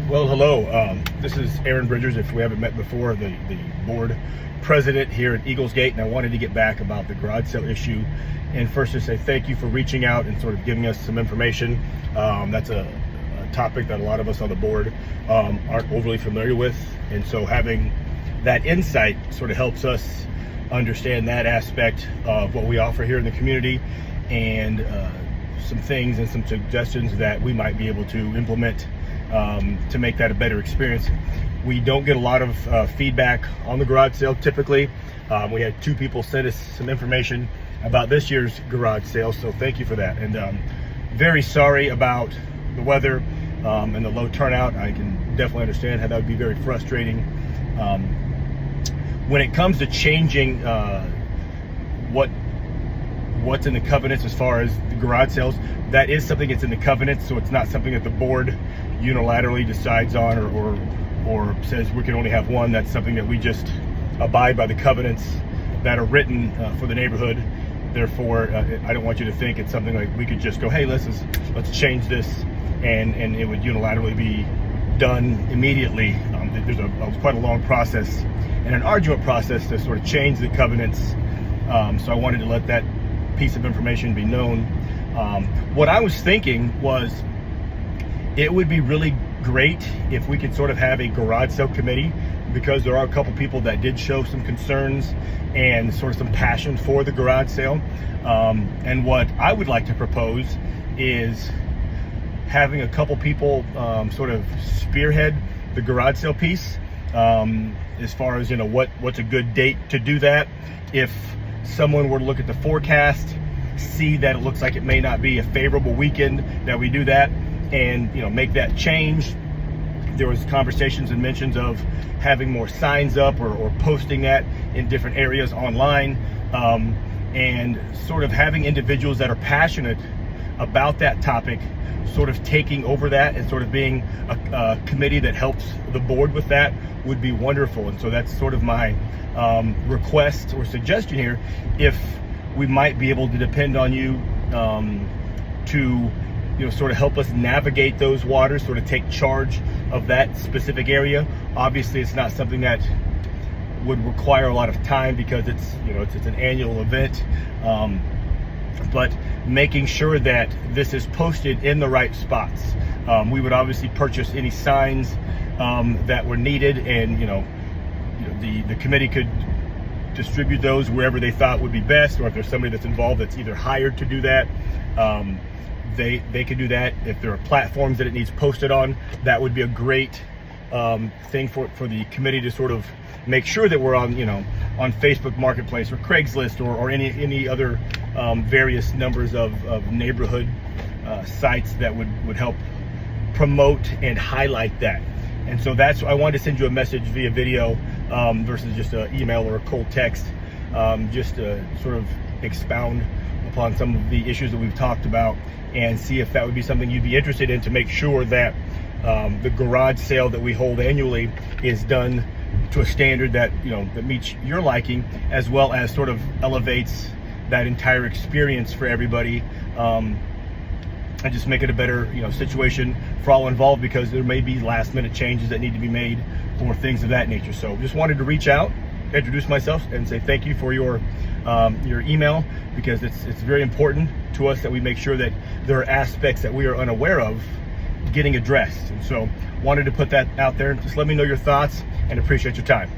Well, hello. This is Aaron Bridgers, if we haven't met before, the board president here at Eagles Gate, and I wanted to get back about the garage sale issue. And first to say thank you for reaching out and sort of giving us some information. That's a topic that a lot of us on the board aren't overly familiar with. And so having that insight sort of helps us understand that aspect of what we offer here in the community, and some things and some suggestions that we might be able to implement to make that a better experience. We don't get a lot of feedback on the garage sale typically. We had 2 people send us some information about this year's garage sale, so thank you for that. And very sorry about the weather and the low turnout. I can definitely understand how that would be very frustrating. When it comes to changing what's in the covenants as far as the garage sales, that is something that's in the covenants, so it's not something that the board unilaterally decides on or says we can only have one. That's something that we just abide by the covenants that are written for the neighborhood. Therefore, I don't want you to think it's something like we could just go, hey, let's change this, and it would unilaterally be done immediately. There's quite a long process and an arduous process to sort of change the covenants. So I wanted to let that piece of information be known. What I was thinking was it would be really great if we could sort of have a garage sale committee, because there are a couple people that did show some concerns and sort of some passion for the garage sale. And what I would like to propose is having a couple people sort of spearhead the garage sale piece, as far as, what's a good date to do that. If someone were to look at the forecast, see that it looks like it may not be a favorable weekend, that we do that and make that change. There was conversations and mentions of having more signs up or posting that in different areas online, and sort of having individuals that are passionate about that topic sort of taking over that and sort of being a committee that helps the board with that would be wonderful. And so that's sort of my request or suggestion here. If we might be able to depend on you to sort of help us navigate those waters, sort of take charge of that specific area. Obviously, it's not something that would require a lot of time because it's an annual event, but making sure that this is posted in the right spots. We would obviously purchase any signs that were needed, and the committee could distribute those wherever they thought would be best, or if there's somebody that's involved that's either hired to do that, they could do that. If there are platforms that it needs posted on, that would be a great thing for the committee to sort of make sure that we're on on Facebook Marketplace or Craigslist or any other various numbers of neighborhood sites that would help promote and highlight that. And so I wanted to send you a message via video versus just an email or a cold text, just to sort of expound upon some of the issues that we've talked about and see if that would be something you'd be interested in, to make sure that the garage sale that we hold annually is done to a standard that that meets your liking, as well as sort of elevates that entire experience for everybody, and just make it a better situation for all involved, because there may be last minute changes that need to be made or things of that nature. So just wanted to reach out, introduce myself, and say thank you for your email, because it's very important to us that we make sure that there are aspects that we are unaware of getting addressed. And so wanted to put that out there. Just let me know your thoughts and appreciate your time.